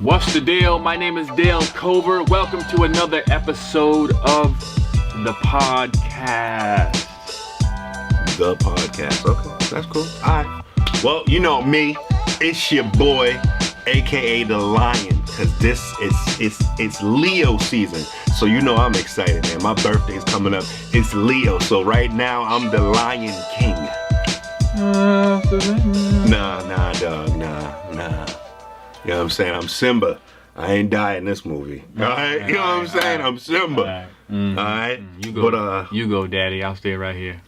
What's the deal? My name is Dale Cover. Welcome to another episode of the podcast. The podcast. Okay, that's cool. All right. Well, you know me. It's your boy, aka the Lion, because this is it's Leo season. So you know I'm excited, man. My birthday's coming up. It's Leo. So right now I'm the Lion King. Nah, dog. Nah. You know what I'm saying? I'm Simba. I ain't die in this movie. All right? You know what I'm saying? I'm Simba. All right? You go, daddy. I'll stay right here.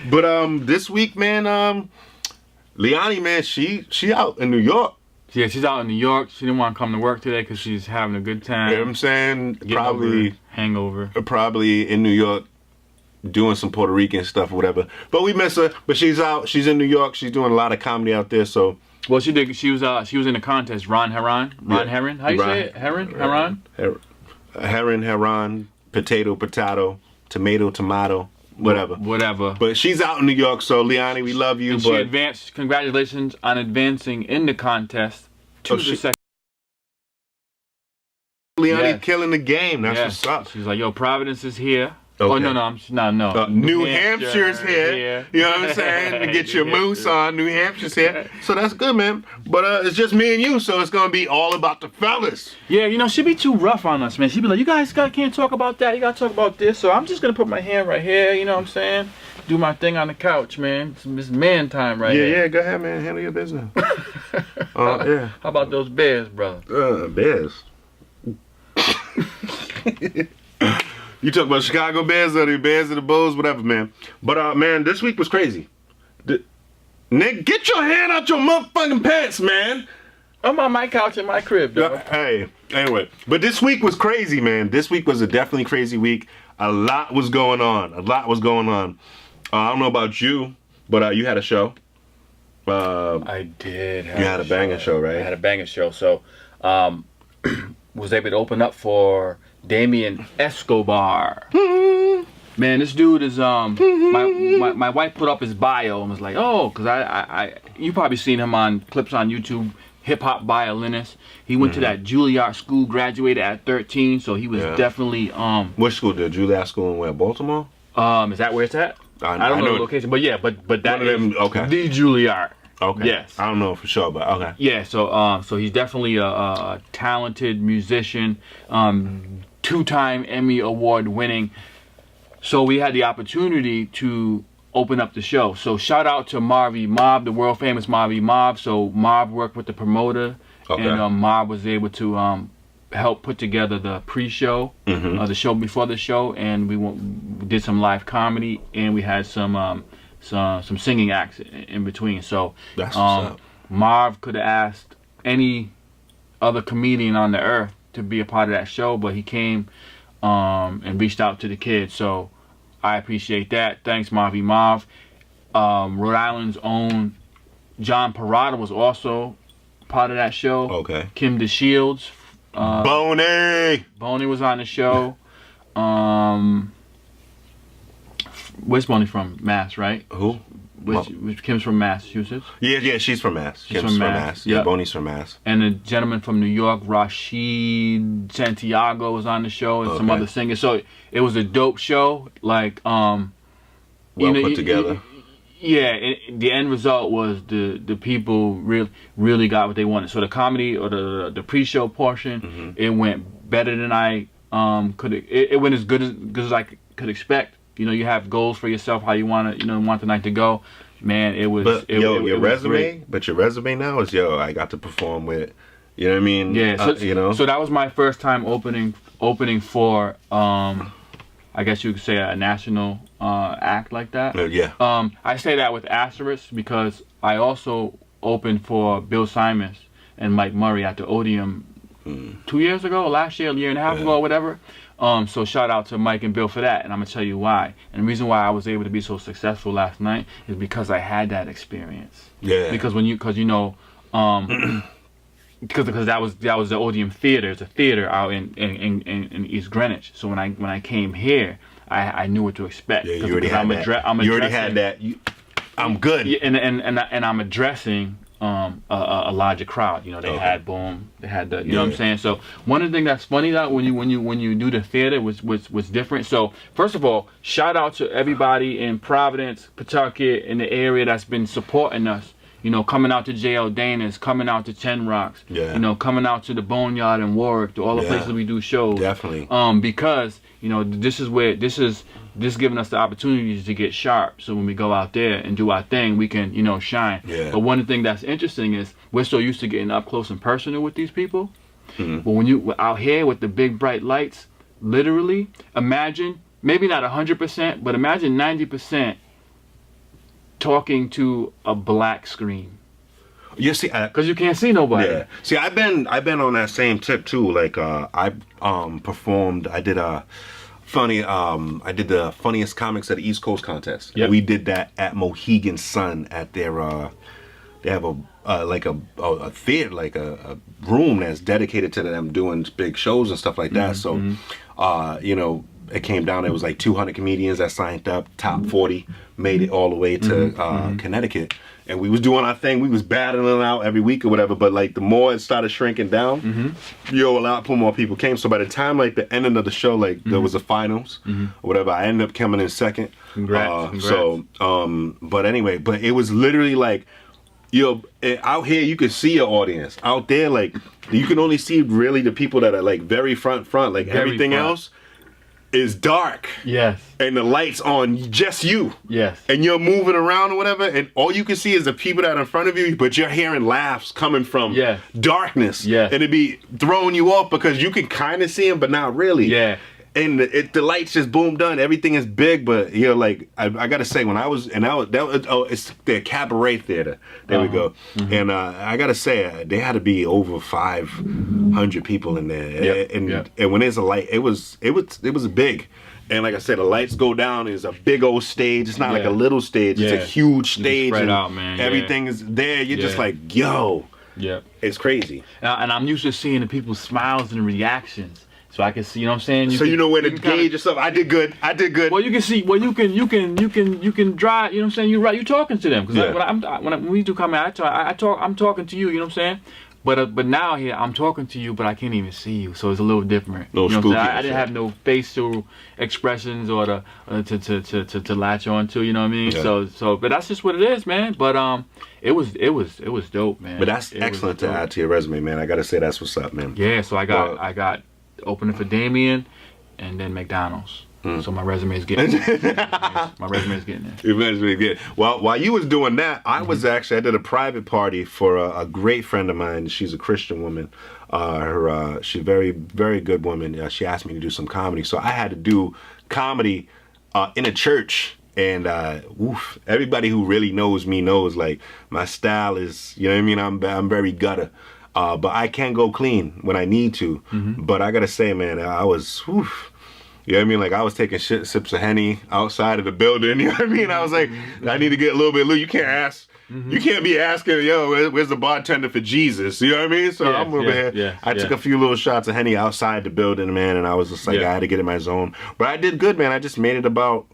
But this week, man, Liani, man, she out in New York. Yeah, she's out in New York. She didn't want to come to work today because she's having a good time. You know what I'm saying? Probably hangover. Probably in New York doing some Puerto Rican stuff or whatever. But we miss her. But she's out. She's in New York. She's doing a lot of comedy out there. So. Well, she did. She was in the contest. Heron. How you say it? Heron. Heron. Potato. Tomato. Whatever. But she's out in New York. So Liani, we love you. And she advanced. Congratulations on advancing in the contest to the second. Liani killing the game. That's what's up. She's like, yo, Providence is here. Okay. Oh, no. New Hampshire's here. You know what I'm saying? To get your moose on, New Hampshire's here. So that's good, man. But it's just me and you, so it's going to be all about the fellas. Yeah, you know, she'd be too rough on us, man. She'd be like, you guys can't talk about that. You got to talk about this. So I'm just going to put my hand right here, you know what I'm saying? Do my thing on the couch, man. It's man time right here. Yeah, go ahead, man. Handle your business. How about those bears, brother? Bears? You talk about Chicago Bears or the Bears or the Bulls, whatever, man. But, man, this week was crazy. Nick, get your hand out your motherfucking pants, man. I'm on my couch in my crib, though. Hey, anyway. But this week was crazy, man. This week was a definitely crazy week. A lot was going on. I don't know about you, but you had a show. I did. You had a banger show, right? I had a banger show. So, was able to open up for Damien Escobar. Man, this dude is my wife put up his bio and was like, oh, because I you probably seen him on clips on YouTube, hip hop violinist. He went to that Juilliard school, graduated at 13, so he was definitely Which school did Juilliard school in where? Baltimore? Is that where it's at? I don't know the location, but yeah, but that is the Juilliard. Okay. Yes. I don't know for sure, but okay. Yeah, so he's definitely a talented musician, 2-time Emmy Award winning. So we had the opportunity to open up the show. So shout out to Marvy Mob, the world famous Marvy Mob. So Marv worked with the promoter, and Marv was able to help put together the pre-show, the show before the show, and we did some live comedy, and we had some singing acts in between. So that's what's up. Marv could have asked any other comedian on the earth to be a part of that show, but he came and reached out to the kids. So I appreciate that. Thanks, Marvy Marv. Rhode Island's own John Parada was also part of that show. Okay. Kim DeShields. Boney was on the show. Where's Boney from? Mass, right? Who? Which Kim's from Massachusetts? Yeah, she's from Mass. Kim's from Mass. Yeah, Boney's from Mass. And a gentleman from New York, Rashid Santiago, was on the show, and some other singers. So it was a dope show. Like, well put together. The end result was the people really got what they wanted. So the comedy or the pre-show portion, it went better than I it went as good as I could expect. You know, you have goals for yourself, how you want the night to go. Man, it was. But your resume now is I got to perform with. You know what I mean? Yeah. So that was my first time opening for I guess you could say a national act like that. Yeah. I say that with asterisks because I also opened for Bill Simons and Mike Murray at the Odeum 2 years ago, last year, a year and a half ago, or whatever. So shout out to Mike and Bill for that, and I'm gonna tell you why. And the reason why I was able to be so successful last night is because I had that experience. Yeah. Because because that was the Odeum Theater. It's a theater out in East Greenwich. So when I came here, I knew what to expect. Yeah, you already had that. You already had that. I'm good. And I'm addressing a larger crowd. You know, they had Boom, they had the, you know what I'm saying. So one of the things that's funny that when you do the theater was different. So first of all, shout out to everybody in Providence, Pawtucket, in the area that's been supporting us. You know, coming out to JL Dana's, coming out to 10 Rocks, you know, coming out to the Boneyard and Warwick, to all the places we do shows. Definitely. Because, you know, this is giving us the opportunities to get sharp. So when we go out there and do our thing, we can, you know, shine. Yeah. But one of the things that's interesting is we're so used to getting up close and personal with these people. But when you out here with the big bright lights, literally, imagine, maybe not 100%, but imagine 90% talking to a black screen. You see, because you can't see nobody. Yeah. See, I've been on that same tip too. Like, I performed. I did the funniest comics at the East Coast contest. Yep. We did that at Mohegan Sun at their. They have a theater, like a room that's dedicated to them doing big shows and stuff like that. So, you know, it came down. It was like 200 comedians that signed up. Top 40 made it all the way to Connecticut, and we was doing our thing. We was battling out every week or whatever. But like the more it started shrinking down, a lot more people came. So by the time like the ending of the show, like there was the finals or whatever, I ended up coming in second. Congrats. So, but anyway, but it was literally like, you know, out here you could see your audience. Out there, like you can only see really the people that are like very front. Like Very everything front. else is dark. Yes. And the lights on just you. Yes. And you're moving around or whatever, and all you can see is the people that are in front of you, but you're hearing laughs coming from darkness. Yeah. And it'd be throwing you off because you can kind of see them, but not really. Yeah. And the lights just boom done. Everything is big, but you know, like I gotta say, when I was it's the Cabaret Theater. There we go. And I gotta say, they had to be over 500 people in there. And when there's a light, it was big. And like I said, the lights go down. It's a big old stage. It's not like a little stage. It's a huge stage. Spread and out, man. Everything is there. You're just like, yo. Yeah. It's crazy. And I'm used to seeing the people's smiles and reactions. So I can see, you know what I'm saying? You know when to gauge yourself. I did good. Well, you can see. Well, you can drive. You know what I'm saying? You're right. You're talking to them because when we do come out, I'm talking to you. You know what I'm saying? But now here I'm talking to you, but I can't even see you. So it's a little different. You know what I'm saying? I didn't have no facial expressions or to latch on to. You know what I mean? Yeah. So but that's just what it is, man. But it was dope, man. But that's excellent to add to your resume, man. I gotta say that's what's up, man. Yeah. So I got opening for Damien, and then McDonald's. So my resume is getting there. My resume is getting there. Your resume is getting. Well, while you was doing that, I did a private party for a great friend of mine. She's a Christian woman. She's a very, very good woman. She asked me to do some comedy, so I had to do comedy in a church. And everybody who really knows me knows like my style is, you know what I mean? I'm very gutter. But I can go clean when I need to. But I gotta say, man, I was, you know what I mean? Like I was taking sips of Henny outside of the building. You know what I mean? I was like, I need to get a little bit loose. You can't ask. You can't be asking, yo, where's the bartender for Jesus? You know what I mean? So I'm over here. I took a few little shots of Henny outside the building, man, and I was just like, I had to get in my zone. But I did good, man. I just made it about,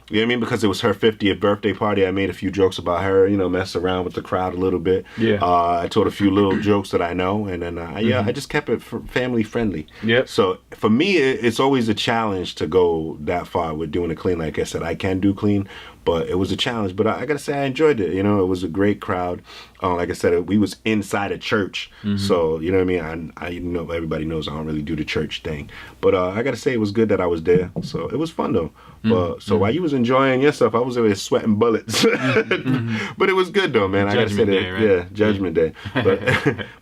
you know what I mean? Because it was her 50th birthday party, I made a few jokes about her, you know, mess around with the crowd a little bit. Yeah. I told a few little jokes that I know, and then, I just kept it family friendly. Yep. So for me, it's always a challenge to go that far with doing a clean. Like I said, I can do clean, but it was a challenge. But I gotta say, I enjoyed it. You know, it was a great crowd. Like I said, we was inside a church, so you know what I mean. I you know, everybody knows I don't really do the church thing, but I gotta say it was good that I was there. So it was fun though. But so while you was enjoying yourself, I was over there sweating bullets. But it was good though, man. I gotta say that, right? Yeah, Judgment Day. But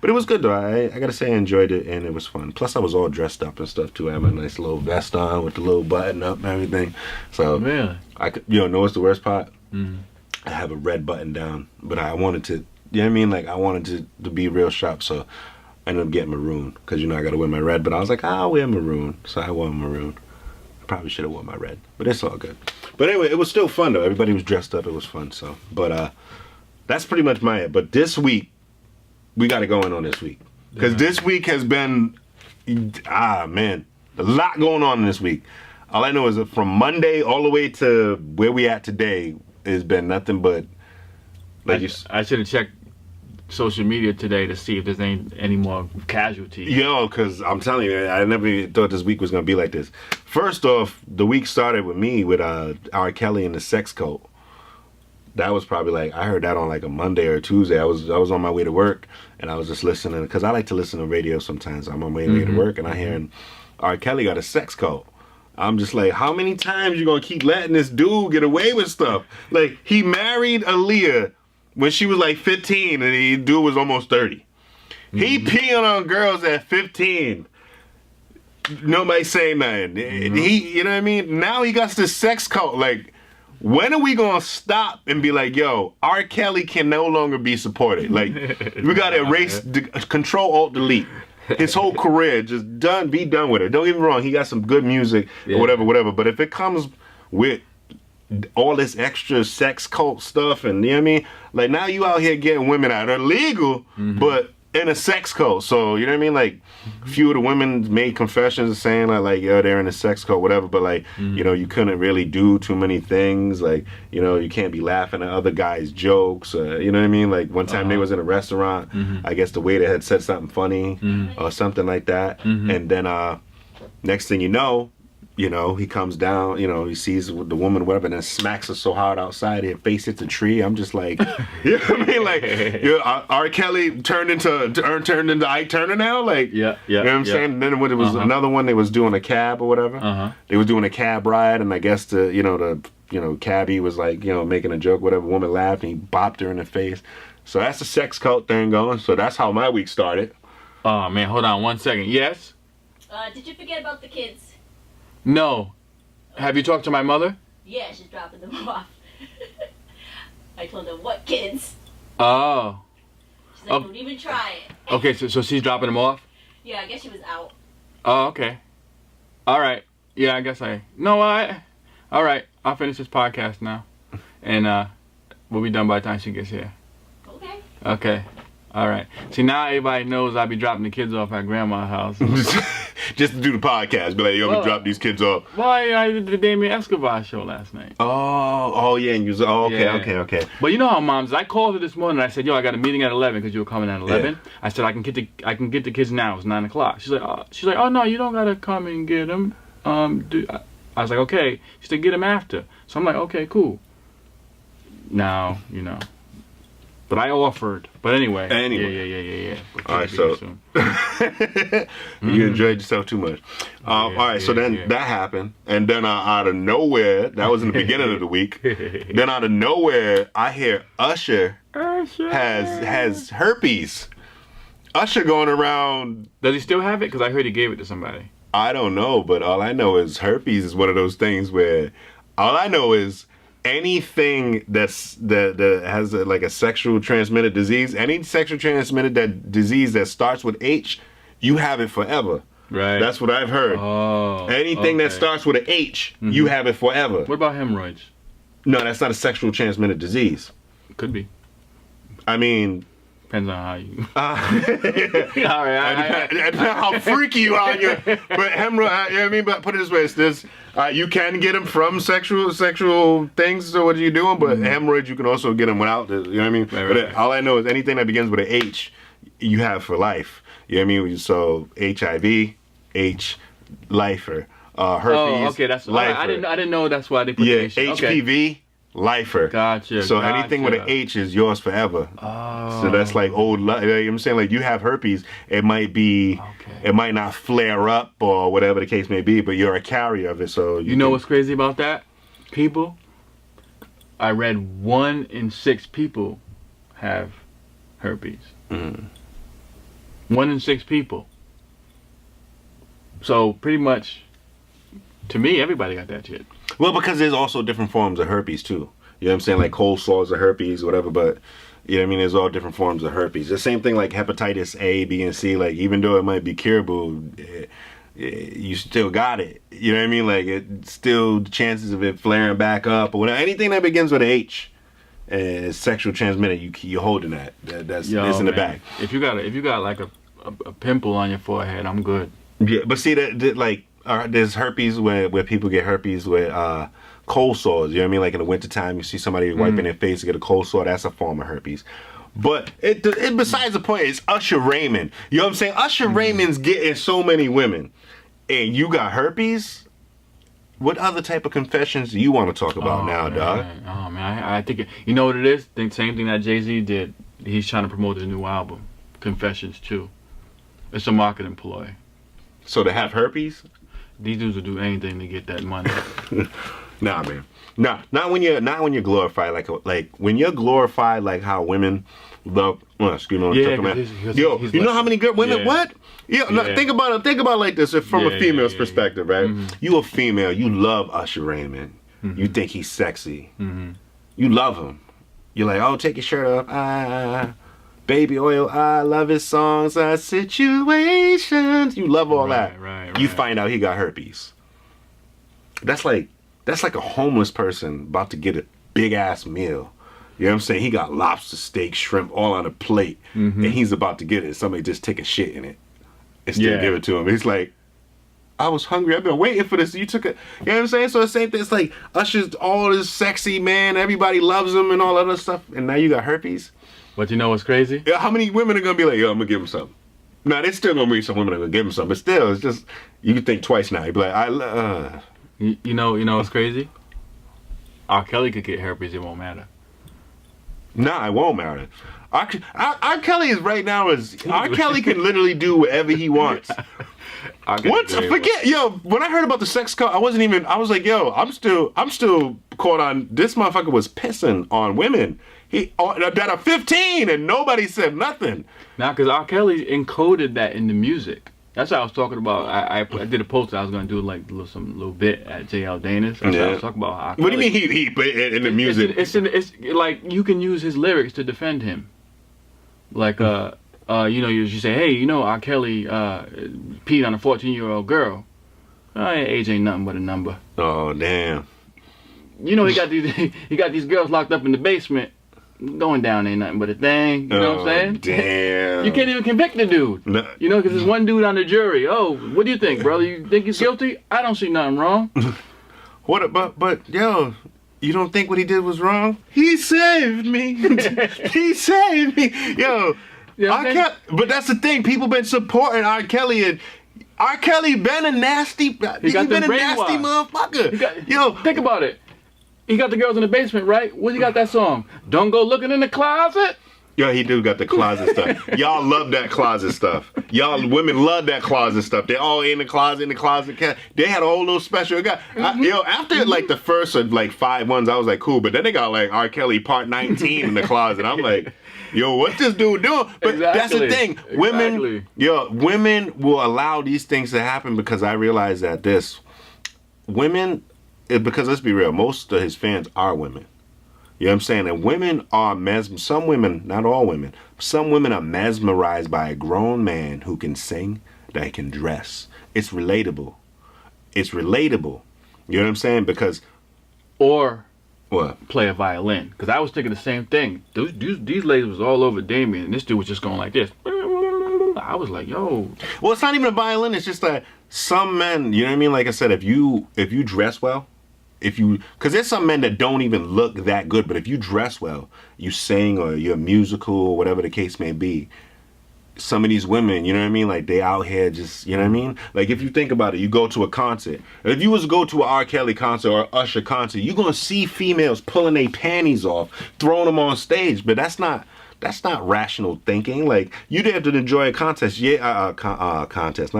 it was good though. I gotta say I enjoyed it, and it was fun. Plus I was all dressed up and stuff too. I had my nice little vest on with the little button up and everything. So really, I could, you know what's the worst part? I have a red button down, but I wanted to, you know what I mean? Like I wanted to be real sharp, so I ended up getting maroon because you know I gotta wear my red. But I was like, I'll wear maroon, so I wore maroon. I probably should have worn my red, but it's all good. But anyway, it was still fun though. Everybody was dressed up. It was fun. So, but that's pretty much my. But this week, we got it going on this week because this week has been, man, a lot going on this week. All I know is that from Monday all the way to where we at today, it's been nothing but like I should have checked social media today to see if there's any more casualties. Yo, because I'm telling you, I never even thought this week was going to be like this. First off, the week started with me with RKelly and the sex cult. That was probably like, I heard that on like a Monday or Tuesday. I was on my way to work, and I was just listening, because I like to listen to radio sometimes. I'm on my way to work, and I hear RKelly got a sex cult. I'm just like, how many times you gonna keep letting this dude get away with stuff? Like, he married Aaliyah when she was like 15, and the dude was almost 30. He peeing on girls at 15. Nobody saying nothing. He, you know what I mean? Now he got this sex cult. Like, when are we gonna stop and be like, yo, R. Kelly can no longer be supported? Like, we gotta erase, Control Alt Delete. His whole career, just be done with it. Don't get me wrong, he got some good music or whatever. But if it comes with all this extra sex cult stuff, and you know what I mean, like, now you out here getting women out that are legal, but in a sex cult. So you know what I mean, like, a few of the women made confessions saying like yo, they're in a sex cult, whatever, but like, you know, you couldn't really do too many things, like, you know, you can't be laughing at other guys' jokes, you know what I mean, like one time they was in a restaurant, I guess the waiter had said something funny or something like that, and then next thing you know, he comes down, you know, he sees the woman, whatever, and then smacks her so hard outside, her face hits a tree. I'm just like, you know what I mean? Like, R. Kelly turned into Ike Turner now? Like, you know what I'm saying? And then when it was another one, they was doing a cab or whatever. They was doing a cab ride, and I guess the cabbie was like, you know, making a joke, whatever. Woman laughed, and he bopped her in the face. So that's the sex cult thing going. So that's how my week started. Oh, man, hold on 1 second. Yes? Did you forget about the kids? No. Have you talked to my mother? Yeah, she's dropping them off. I told her, what kids? Oh. She's like, don't even try it. Okay, so she's dropping them off? Yeah, I guess she was out. Oh, okay. All right. Yeah, I guess all right. I'll finish this podcast now. And we'll be done by the time she gets here. Okay. Okay. All right. See, now everybody knows I'll be dropping the kids off at grandma's house. Just to do the podcast, be like, yo, I'm gonna drop these kids off. Well, I did the Damien Escobar show last night. Oh yeah, and you was, okay. But you know how moms, I called her this morning, I said, yo, I got a meeting at 11 because you were coming at 11. Yeah. I said, I can get the kids now, it's 9 o'clock. She's like, oh no, you don't gotta come and get them. I was like, okay. She said, get them after. So I'm like, okay, cool. Now, you know. But I offered. But anyway. Yeah. All right, so you enjoyed yourself too much. All right, so then that happened, and then out of nowhere, that was in the beginning of the week. Then out of nowhere, I hear Usher has herpes. Usher going around. Does he still have it? Because I heard he gave it to somebody. I don't know, but all I know is herpes is one of those things where all I know is anything that has like a sexual transmitted disease, any sexual transmitted disease that starts with H, you have it forever. Right. That's what I've heard. Oh. Anything that starts with an H, you have it forever. What about hemorrhoids? No, that's not a sexual transmitted disease. Could be. I mean, depends on how you. All right. Depends how freaky you are. But hemorrhoid, you know what I mean? But put it this way: it's this. You can get them from sexual things. So what are you doing? But hemorrhoids, you can also get them without. You know what I mean? Right. All I know is anything that begins with an H, you have for life. You know what I mean? So HIV, H, lifer. Herpes. Oh, okay. That's lifer. I didn't know that's why they put H. HPV. Okay. Lifer. Gotcha. So anything with an H is yours forever. Oh. So that's like old. You know what I'm saying? Like, you have herpes, it might be, it might not flare up or whatever the case may be, but you're a carrier of it. So you know what's crazy about that? People, I read 1 in 6 people have herpes. 1 in 6 people. So pretty much, to me, everybody got that shit. Well, because there's also different forms of herpes too. You know what I'm saying? Like cold sores of herpes, whatever, but you know what I mean? There's all different forms of herpes. The same thing like hepatitis A, B, and C. Like, even though it might be curable, you still got it. You know what I mean? Like, it's still the chances of it flaring back up or whatever. Anything that begins with an H is sexual transmitted. You're holding that. That's in the bag. If you got like a pimple on your forehead, I'm good. Yeah, but see that like. There's herpes where people get herpes with cold sores. You know what I mean? Like in the wintertime, you see somebody wiping their face to get a cold sore. That's a form of herpes. But it besides the point, it's Usher Raymond. You know what I'm saying? Usher Raymond's getting so many women, and you got herpes. What other type of confessions do you want to talk about now, dog? Oh man, I think you know what it is. The same thing that Jay-Z did. He's trying to promote his new album, Confessions 2. It's a marketing ploy. So to have herpes? These dudes will do anything to get that money. Nah, man. Nah, not when you're glorified like when you're glorified like how women love. Excuse me, Yeah, yo, you know how many good women? Yeah. What? Yeah, no, think about it like this from a female's perspective, right? You a female, you love Usher Raymond. You think he's sexy. You love him. You're like, oh, take your shirt off. Baby oil, I love his songs, situations. You love all that. Right. You find out he got herpes. That's like a homeless person about to get a big ass meal. You know what I'm saying? He got lobster, steak, shrimp all on a plate, and he's about to get it. Somebody just take a shit in it and still give it to him. He's like, I was hungry. I've been waiting for this. You took it. You know what I'm saying? So the same thing. It's like Usher's all this sexy man. Everybody loves him and all that other stuff. And now you got herpes. But you know what's crazy? Yeah, how many women are gonna be like, yo, I'm gonna give him something? Now they still gonna be some women that are gonna give him something, but still, it's just you can think twice now. You be like, You know what's crazy? RKelly could get herpes. It won't matter. Nah, it won't matter. RKelly is right now RKelly can literally do whatever he wants. When I heard about the sex cult, I was like, yo, I'm still caught on, this motherfucker was pissing on women that are 15 and nobody said nothing. Now, because RKelly encoded that in the music. That's what I was talking about. I did a post. I was gonna do like some little bit at JL Dana's. That's what I was talking about. RKelly. What do you mean he put it in the music? It's like you can use his lyrics to defend him. Like you say, hey, RKelly peed on a 14-year-old girl. Age ain't nothing but a number. Oh damn. He got these girls locked up in the basement. Going down ain't nothing but a thing. You know what I'm saying? Damn. You can't even convict the dude. No. Because there's one dude on the jury. Oh, what do you think, brother? You think he's guilty? I don't see nothing wrong. But yo, you don't think what he did was wrong? He saved me. He saved me. Yo, but that's the thing. People been supporting RKelly and RKelly been a nasty. He been a nasty motherfucker. Think about it. He got the girls in the basement, right? What he got that song? Don't go looking in the closet. Yo, he do got the closet stuff. Y'all love that closet stuff. Y'all women love that closet stuff. They all in the closet. They had a whole little special. After like the first of like 5 ones, I was like, cool. But then they got like RKelly part 19 in the closet. I'm like, yo, what's this dude doing? But that's the thing. Women will allow these things to happen because I realize that because let's be real, most of his fans are women. You know what I'm saying? And women are some women, not all women, some women are mesmerized by a grown man who can sing, that can dress. It's relatable. You know what I'm saying? Because or what? Play a violin. Because I was thinking the same thing. These ladies was all over Damien, and this dude was just going like this. I was like, yo. Well, it's not even a violin. It's just that some men, you know what I mean? Like I said, if you dress well, because there's some men that don't even look that good, but if you dress well, you sing or you're musical or whatever the case may be, some of these women, you know what I mean? Like they out here just, you know what I mean? Like if you think about it, you go to a concert. If you was to go to an R. concert or Usher concert, you're going to see females pulling their panties off, throwing them on stage, but that's not rational thinking. Like you have to enjoy a contest, a concert.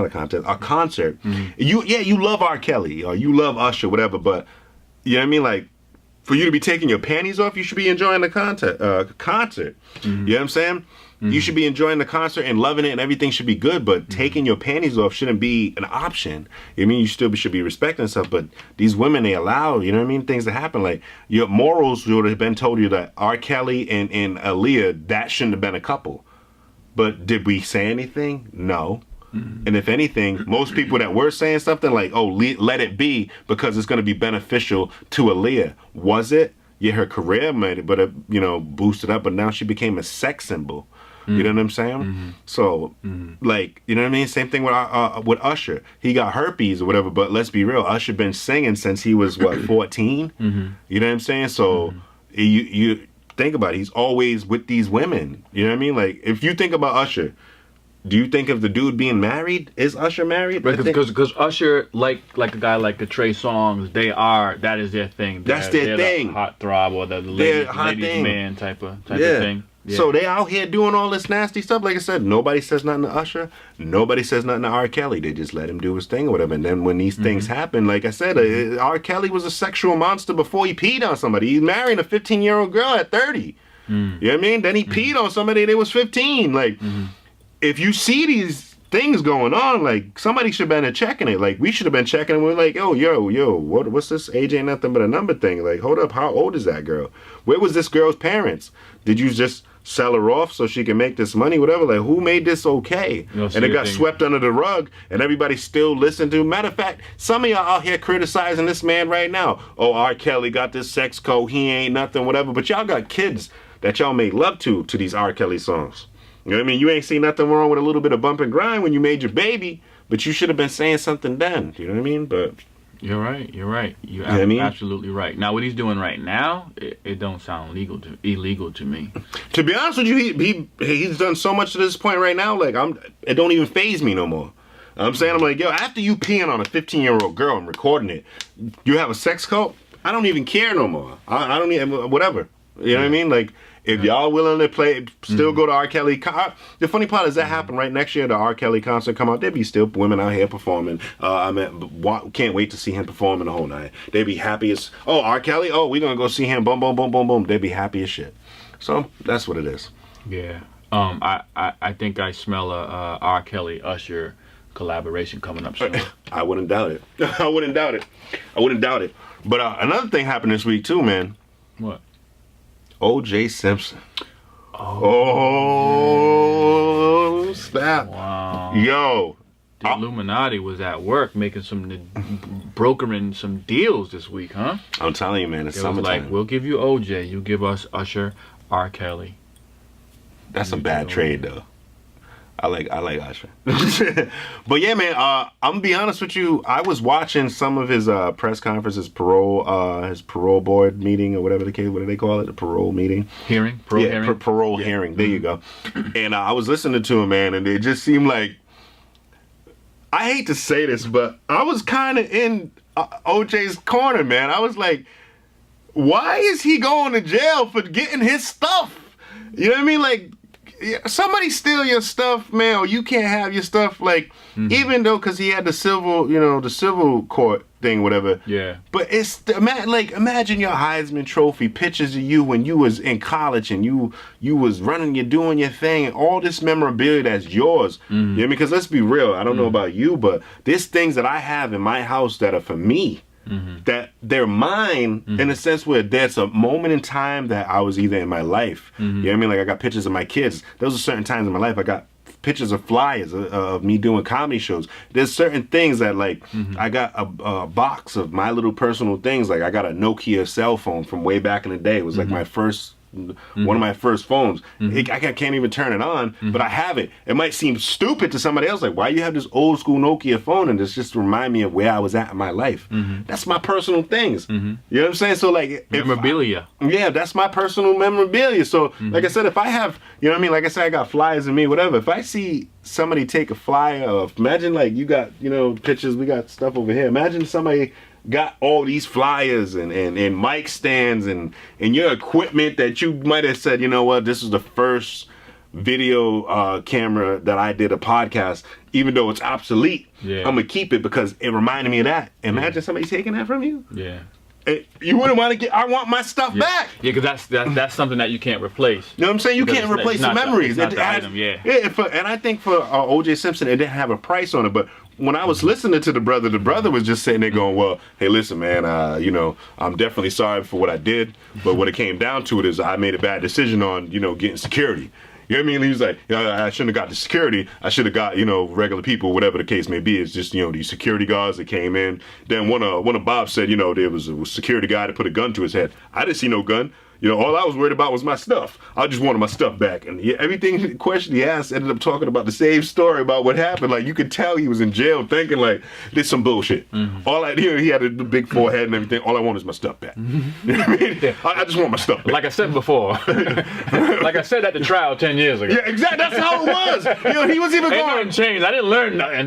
You love R. Kelly or you love Usher, whatever, but you know what I mean? Like for you to be taking your panties off, you should be enjoying the concert. You know what I'm saying? You should be enjoying the concert and loving it, and everything should be good. But taking your panties off shouldn't be an option. I mean, you still should be respecting stuff. But these women, they allow, you know what I mean, things to happen. Like your morals would have been told you that R. Kelly and Aaliyah, that shouldn't have been a couple. But did we say anything? No. And if anything, most people that were saying something like, "Oh, let it be because it's going to be beneficial to Aaliyah," was it? Yeah, her career made it, but it, boosted up. But now she became a sex symbol. You know what I'm saying? So, like, you know what I mean? Same thing with Usher. He got herpes or whatever, but let's be real. Usher been singing since he was, 14? You know what I'm saying? So, think about it. He's always with these women. You know what I mean? Like, if you think about Usher, do you think of the dude being married? Is Usher married? Right, because Usher, like a guy like the Trey Songz, that is their thing. That's their thing. The hot throb or the ladies man type of thing. Yeah. So they out here doing all this nasty stuff. Like I said, nobody says nothing to Usher. Nobody says nothing to RKelly. They just let him do his thing or whatever. And then when these things happen, like I said, RKelly was a sexual monster before he peed on somebody. He's marrying a 15-year-old girl at 30. You know what I mean? Then he peed on somebody that was 15. Like, if you see these things going on, like, somebody should have been checking it. Like, we should have been checking it. We're like, yo, what's this age ain't nothing but a number thing? Like, hold up, how old is that girl? Where was this girl's parents? Did you just sell her off so she can make this money, whatever? Like, who made this okay? And it got swept under the rug, and everybody still listened to. Matter of fact, some of y'all out here criticizing this man right now. Oh, R. Kelly got this sex code, he ain't nothing, whatever. But y'all got kids that y'all made love to these R. Kelly songs. You know what I mean? You ain't seen nothing wrong with a little bit of bump and grind when you made your baby, but you should have been saying something then. You know what I mean? But you're right. You're absolutely right. Now, what he's doing right now, it don't sound illegal to me. To be honest with you, he's done so much to this point right now. Like, it don't even faze me no more. I'm saying, I'm like, yo, after you peeing on a 15-year-old girl and recording it, you have a sex cult? I don't even care no more. I don't even, whatever. You know what I mean? Like, if y'all willing to play, still go to R. Kelly. The funny part is that happened right next year. The R. Kelly concert come out. There be still women out here performing. Can't wait to see him performing the whole night. They be happy as, R. Kelly. Oh, we gonna go see him. Boom, boom, boom, boom, boom. They be happy as shit. So that's what it is. Yeah. I think I smell a R. Kelly Usher collaboration coming up soon. I wouldn't doubt it. I wouldn't doubt it. But another thing happened this week too, man. What? O.J. Simpson. Oh, snap. Wow. Yo. The Illuminati was at work brokering some deals this week, huh? I'm telling you, man, it's summertime. Like, we'll give you O.J., you give us Usher, R. Kelly. That's a bad trade, though. I like Usher. But yeah, man, I'm gonna be honest with you. I was watching some of his press conference, his parole board meeting or whatever the case. What do they call it? The parole meeting. Hearing. Parole hearing. There you go. And I was listening to him, man, and it just seemed like, I hate to say this, but I was kind of in OJ's corner, man. I was like, why is he going to jail for getting his stuff? You know what I mean? Like, somebody steal your stuff, man, or you can't have your stuff, like, even though, because he had the civil court thing, whatever. Yeah. But it's, imagine your Heisman Trophy, pictures of you when you was in college and you was doing your thing, and all this memorabilia that's yours. You know what I mean? Because let's be real, I don't know about you, but there's things that I have in my house that are for me. That they're mine in a sense where there's a moment in time that I was either in my life. You know what I mean? Like, I got pictures of my kids. Those are certain times in my life. I got pictures of flyers of me doing comedy shows. There's certain things that, like, I got a box of my little personal things. Like, I got a Nokia cell phone from way back in the day. It was like my first one of my first phones. I can't even turn it on, but I have it. It might seem stupid to somebody else, like, why you have this old school Nokia phone and this just remind me of where I was at in my life. That's my personal things. You know what I'm saying? So, like, memorabilia. Yeah, that's my personal memorabilia. So, like I said, if I have, you know what I mean? Like I said, I got flyers in me, whatever. If I see somebody take a flyer of, imagine, like, you got, pictures, we got stuff over here. Imagine somebody got all these flyers and mic stands and your equipment that you might have said, you know what, this is the first video camera that I did a podcast, even though it's obsolete. I'm gonna keep it because it reminded me of that. Imagine somebody taking that from you. You wouldn't want to get, I want my stuff back. Yeah, because that's something that you can't replace. You know what I'm saying? You can't replace the memories. It's not the item, yeah. And I think for O.J. Simpson, it didn't have a price on it, but when I was listening to the brother was just sitting there going, well, hey, listen, man, I'm definitely sorry for what I did, but what it came down to it is I made a bad decision on, getting security. You know what I mean? He was like, I shouldn't have got the security. I should have got, regular people, whatever the case may be. It's just, these security guards that came in. Then one of Bob said, there was a security guy that put a gun to his head. I didn't see no gun. You know, all I was worried about was my stuff. I just wanted my stuff back. And everything question he asked ended up talking about the same story about what happened. Like, you could tell he was in jail thinking, like, this some bullshit. All I, he had a big forehead and everything. All I want is my stuff back. You know what I mean? I just want my stuff back. Like I said before. Like I said at the trial 10 years ago. Yeah, exactly. That's how it was. You know, he was even Ain't going. nothing changed. I didn't learn nothing.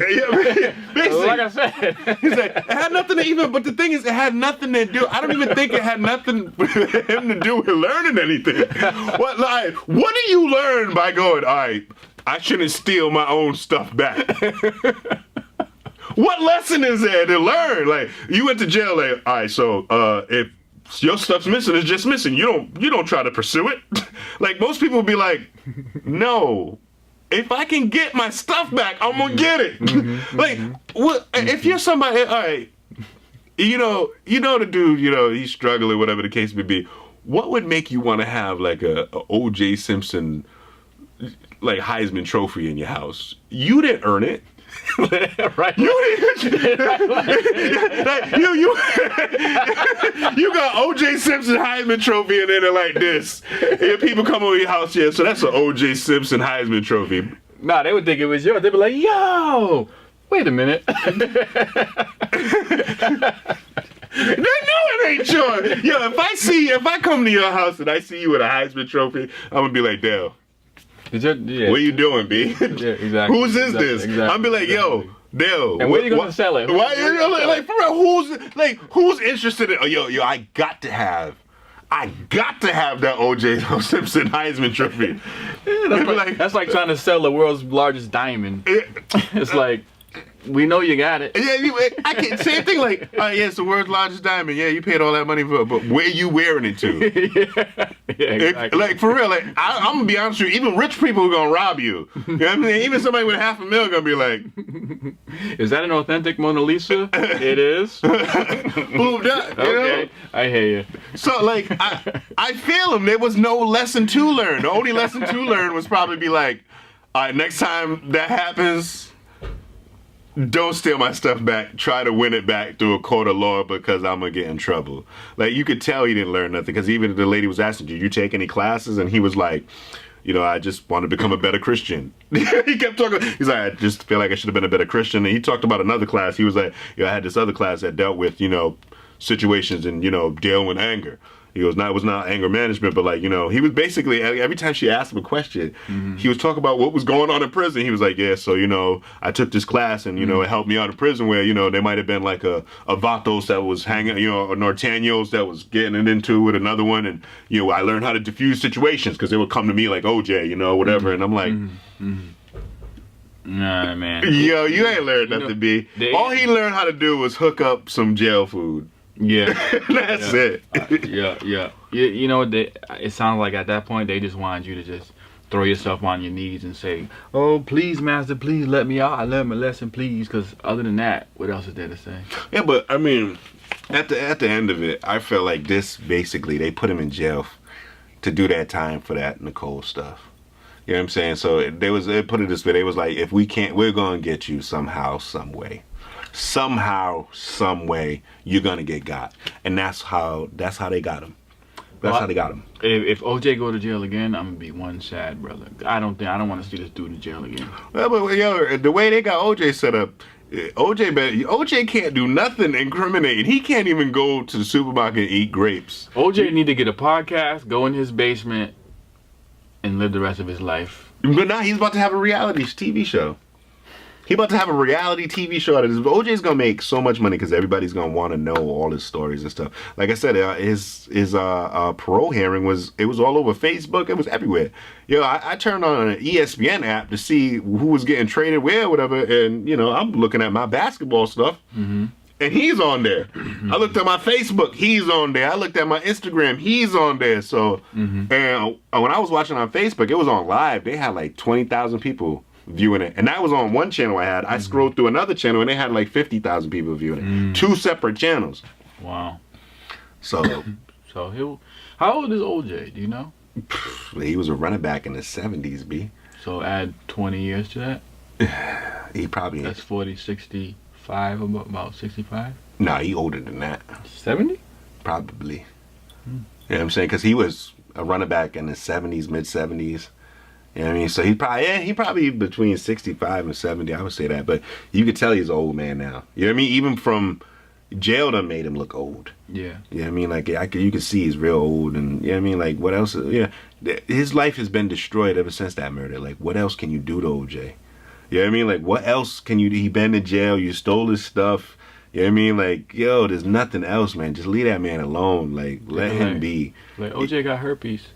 Basically, Like I said. he said, it had nothing to even, but the thing is, it had nothing to do, I don't even think it had nothing for him to do with learning anything. What do you learn by going, all right, I shouldn't steal my own stuff back? What lesson is there to learn? Like, you went to jail, like, all right, so if your stuff's missing, it's just missing. You don't try to pursue it. Like, most people would be like, no. If I can get my stuff back, I'm gonna get it. Like, what? If you're somebody, all right, you know the dude, you know, he's struggling, whatever the case may be. What would make you want to have like a O.J. Simpson, like, Heisman Trophy in your house? You didn't earn it. Right. You got O.J. Simpson Heisman Trophy and then they're like this. And people come over your house, yeah, so that's an O.J. Simpson Heisman Trophy. Nah, they would think it was yours. They'd be like, yo, wait a minute. They know it ain't yours. Yo, if I come to your house and I see you with a Heisman Trophy, I'm gonna be like, Dale. Yeah. What are you doing, B? Yeah, exactly. Whose is this? Exactly. I'm be like, yo, Dale. And where are you gonna sell it? Why? You know, like, for real, who's interested in? Oh, yo, I got to have that O.J. Simpson Heisman Trophy. Yeah, that's like trying to sell the world's largest diamond. It's like, we know you got it. Yeah, I can't. Same thing. Like, oh yeah, it's the world's largest diamond. Yeah, you paid all that money for it, but where you wearing it to? Yeah, exactly. Like, for real. Like, I'm gonna be honest with you. Even rich people are gonna rob you. You know what I mean? Even somebody with $500,000 gonna be like, is that an authentic Mona Lisa? It is. Boom, that, Okay, know? I hear you. So, like, I feel him. There was no lesson to learn. The only lesson to learn was probably be like, all right, next time that happens, don't steal my stuff back. Try to win it back through a court of law because I'm going to get in trouble. Like, you could tell he didn't learn nothing because even the lady was asking, did you take any classes? And he was like, you know, I just want to become a better Christian. He kept talking. He's like, I just feel like I should have been a better Christian. And he talked about another class. He was like, I had this other class that dealt with, you know, situations and, you know, dealing with anger. He goes, no, it was not anger management, but like, you know, he was basically, every time she asked him a question, he was talking about what was going on in prison. He was like, yeah, so, you know, I took this class and, you know, it helped me out of prison where, you know, there might have been like a Vatos that was hanging, you know, a Norteños that was getting it into with another one. And, you know, I learned how to diffuse situations because they would come to me like, OJ, you know, whatever. And I'm like, nah, man. Yo, you ain't learned nothing, B. All he learned how to do was hook up some jail food. Yeah. That's it. Yeah. You know, it sounds like at that point they just wanted you to just throw yourself on your knees and say, oh, please, master, please let me out. I learned my lesson, please. Because other than that, what else is there to say? Yeah, but I mean, at the end of it, I felt like this, basically, they put him in jail to do that time for that Nicole stuff. You know what I'm saying? So they put it this way. They was like, if we can't, we're going to get you somehow, some way. Somehow, some way, you're gonna get got, and that's how they got him. How they got him. If OJ go to jail again, I'm gonna be one sad brother. I don't want to see this dude in jail again. Well, but yo, the way they got OJ set up, OJ can't do nothing incriminating. He can't even go to the supermarket and eat grapes. OJ need to get a podcast, go in his basement, and live the rest of his life. But now he's about to have a reality TV show. He about to have a reality TV show out of this. OJ's gonna make so much money because everybody's gonna want to know all his stories and stuff. Like I said, his parole hearing was all over Facebook. It was everywhere. Yo, I turned on an ESPN app to see who was getting traded where, whatever, and you know I'm looking at my basketball stuff, and he's on there. I looked at my Facebook, he's on there. I looked at my Instagram, he's on there. So, and when I was watching on Facebook, it was on live. They had like 20,000 people viewing it, and that was on one channel I had. I scrolled through another channel and they had like 50,000 people viewing it. Two separate channels. Wow. So how old is OJ? Do you know? He was a running back in the 70s, B. So add 20 years to that. He probably. That's 40, 65, about 65. No, he older than that. 70? Probably. You know what I'm saying? Because he was a running back in the 70s, mid 70s. You know what I mean? So he probably between 65 and 70. I would say that, but you could tell he's an old man now. You know what I mean? Even from jail done made him look old. Yeah. You know what I mean? Like you can see he's real old, and you know what I mean? Like what else? Yeah, his life has been destroyed ever since that murder. Like what else can you do to OJ? You know what I mean? Like what else can you do? He been in jail. You stole his stuff. You know what I mean? Like yo, there's nothing else, man. Just leave that man alone. Like let him be. Like OJ got herpes.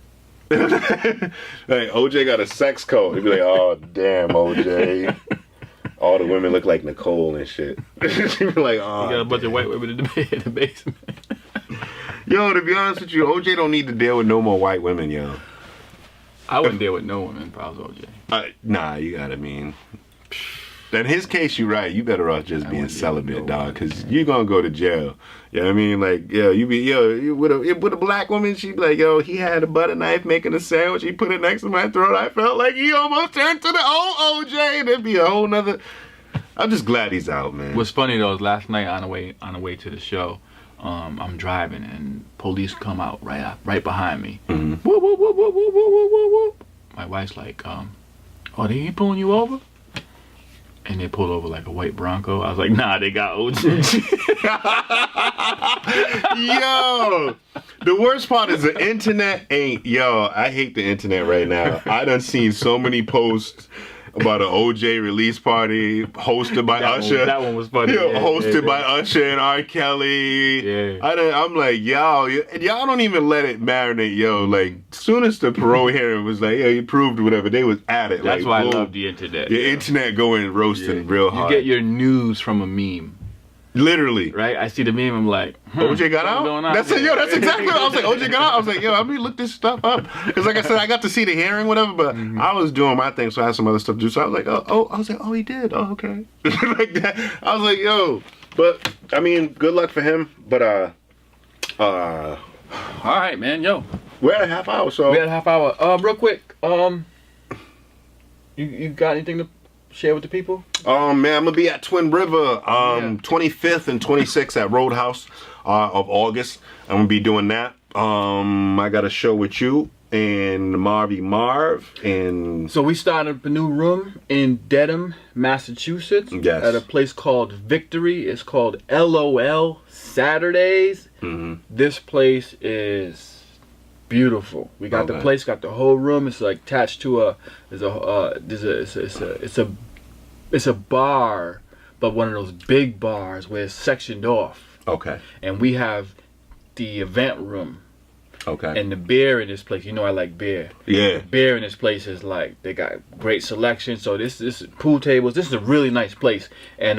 Like OJ got a sex coat. He'd be like, oh damn, OJ. All the women look like Nicole and shit. She'd be like, oh. You got a bunch of white women in the basement. Yo, to be honest with you, OJ don't need to deal with no more white women, yo. I wouldn't deal with no women if I was OJ. Nah, you gotta mean. In his case, you're right. You better off just being celibate, dog, because you're gonna go to jail. You know what I mean? Like, you with a black woman, she'd be like, yo, he had a butter knife making a sandwich. He put it next to my throat. I felt like he almost turned to the old OJ. And it'd be a whole nother. I'm just glad he's out, man. What's funny though is last night on the way to the show, I'm driving and police come out right behind me. Mm-hmm. Whoop, whoop, whoop, whoop, whoop, whoop, whoop, whoop. My wife's like, oh, they ain't pulling you over? And they pulled over like a white Bronco. I was like, nah, they got OJ. Yo, the worst part is the internet ain't. Yo, I hate the internet right now. I done seen so many posts about an OJ release party hosted by Usher. That one was funny. Yo, hosted by Usher and RKelly. Yeah. I'm like, y'all don't even let it marinate. Yo, like, soon as the parole hearing was like, you proved whatever, they was at it. That's like, why boom. I love the internet. The internet going roasting real hard. You get your news from a meme. Literally. Right? I see the meme, I'm like, OJ got out? Going on? That's it, yo, that's exactly what I was like, OJ got out. I was like, yo, I'm gonna look this stuff up. Because like I said, I got to see the hearing, whatever, but I was doing my thing, so I had some other stuff to do. So I was like, oh, he did. Oh, okay. Like that. I was like, yo. But I mean, good luck for him. But all right, man, yo. We're at a half hour, so We had a half hour. Real quick, you got anything to share with the people? man, I'm gonna be at Twin River 25th and 26th at Roadhouse of August. I'm gonna be doing that. I got a show with you and Marv and So we started up a new room in Dedham, Massachusetts. Yes. At a place called Victory. It's called LOL Saturdays. This place is beautiful. We got the place, got the whole room. It's like attached to it's a bar, but one of those big bars where it's sectioned off. Okay. And we have the event room. Okay. And the beer in this place, you know I like beer. Yeah. The beer in this place is like, they got great selection. So this is pool tables. This is a really nice place. And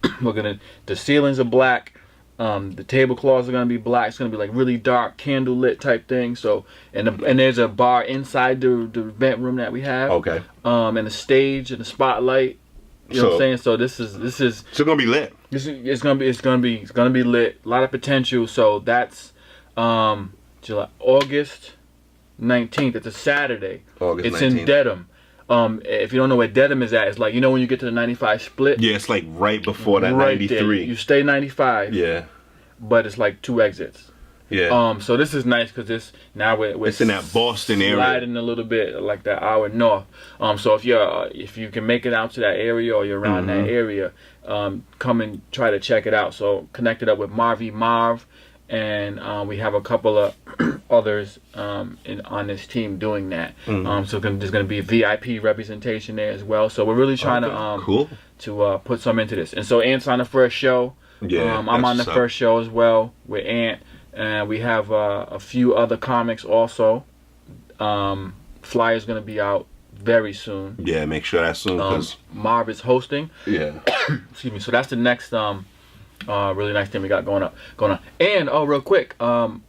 the ceilings are black. The tablecloths are gonna be black. It's gonna be like really dark, candle lit type thing. So and there's a bar inside the event room that we have. Okay. And a stage and a spotlight. You know what I'm saying? So this is So it's gonna be lit. it's gonna be lit. A lot of potential. So that's August 19th. It's a Saturday. August 19th. It's in Dedham. If you don't know where Dedham is at, it's like, you know when you get to the 95 split? Yeah, it's like right before that right 93. there. You stay 95. Yeah. But it's like 2 exits. Yeah. So this is nice because we're it's in that Boston area. Sliding a little bit like that hour north. So if you can make it out to that area or you're around that area, come and try to check it out. So connected up with Marv, and we have a couple of others on this team doing that. So there's going to be VIP representation there as well. So we're really trying to put some into this. And so Ant's on the first show. Yeah, I'm on the first show as well with Ant. And we have a few other comics also. Flyer's going to be out very soon. Yeah, make sure that's soon. Cause Marv is hosting. Yeah. Excuse me. So that's the next really nice thing we got going on. And real quick, cause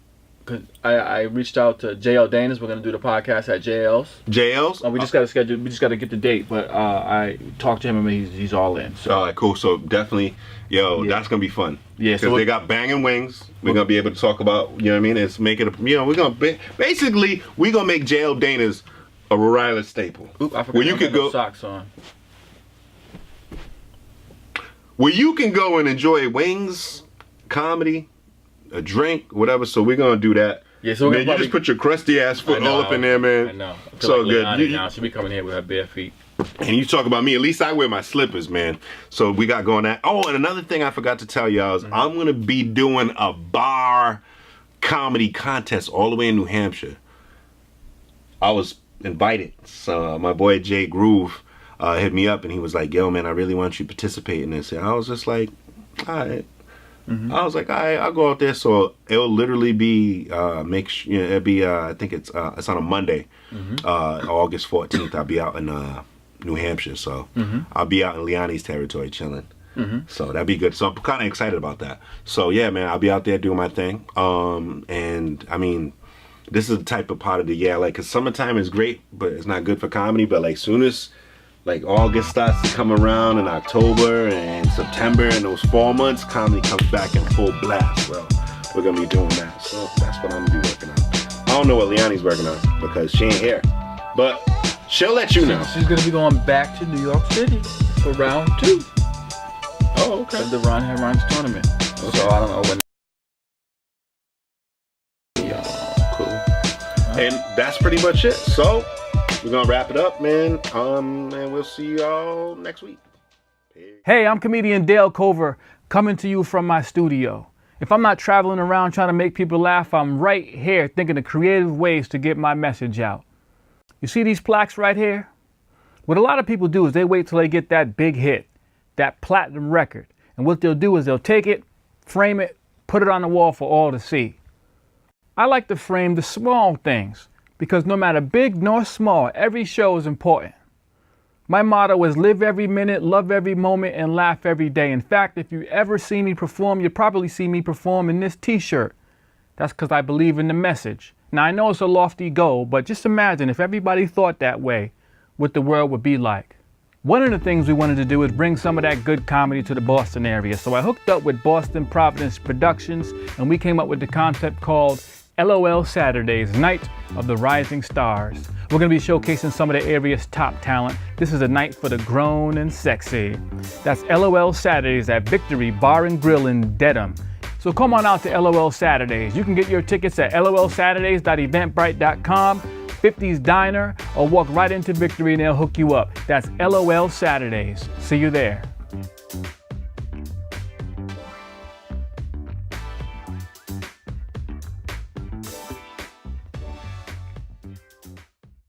I reached out to JL Danis. We're gonna do the podcast at JL's. We just got to schedule. We just got to get the date. But I talked to him and he's all in. So. All right, cool. So definitely, that's gonna be fun. Yeah. So they got banging wings. We're gonna be able to talk about. You know what I mean? It's make it. We're gonna basically we're gonna make JL Danis a Rhode Island staple. Oop, I forgot where you could go socks on. Where you can go and enjoy wings, comedy, a drink, whatever. So we're gonna do that. Yeah, so man, you just put your crusty ass foot all up in there, man. I know. I feel So like good. Liani now. She'll be coming here with her bare feet. And you talk about me, at least I wear my slippers, man. So we got going that. Oh, and another thing I forgot to tell y'all is I'm going to be doing a bar comedy contest all the way in New Hampshire. I was invited. So my boy Jay Groove hit me up and he was like, yo, man, I really want you to participate in this. And I was just like, all right. I was like, all right, I'll go out there. So it'll literally be, it'll be, I think it's on a Monday, August 14th. I'll be out in New Hampshire. So I'll be out in Liani's territory chilling. So that'd be good. So I'm kind of excited about that. So yeah, man, I'll be out there doing my thing. And I mean, this is the type of part of the year, like, cause summertime is great, but it's not good for comedy. But like, soon as like August starts to come around, and October and September and those fall months, comedy comes back in full blast. Well, we're gonna be doing that. So that's what I'm gonna be working on. I don't know what Liani's working on because she ain't here, but she'll let you know. She's gonna be going back to New York City for round 2. Oh, okay. Of the Ron Heron's tournament. Okay. So I don't know when. Cool. And that's pretty much it. So we're gonna wrap it up, man. And we'll see y'all next week. Hey, I'm comedian Dale Cover, coming to you from my studio. If I'm not traveling around trying to make people laugh, I'm right here thinking of creative ways to get my message out. You see these plaques right here? What a lot of people do is they wait till they get that big hit, that platinum record. And what they'll do is they'll take it, frame it, put it on the wall for all to see. I like to frame the small things because no matter big nor small, every show is important. My motto is live every minute, love every moment, and laugh every day. In fact, if you ever see me perform, you'll probably see me perform in this t-shirt. That's because I believe in the message. Now, I know it's a lofty goal, but just imagine if everybody thought that way, what the world would be like. One of the things we wanted to do is bring some of that good comedy to the Boston area. So I hooked up with Boston Providence Productions, and we came up with the concept called LOL Saturdays, Night of the Rising Stars. We're going to be showcasing some of the area's top talent. This is a night for the grown and sexy. That's LOL Saturdays at Victory Bar and Grill in Dedham. So come on out to LOL Saturdays. You can get your tickets at lolsaturdays.eventbrite.com, 50's Diner, or walk right into Victory and they'll hook you up. That's LOL Saturdays. See you there.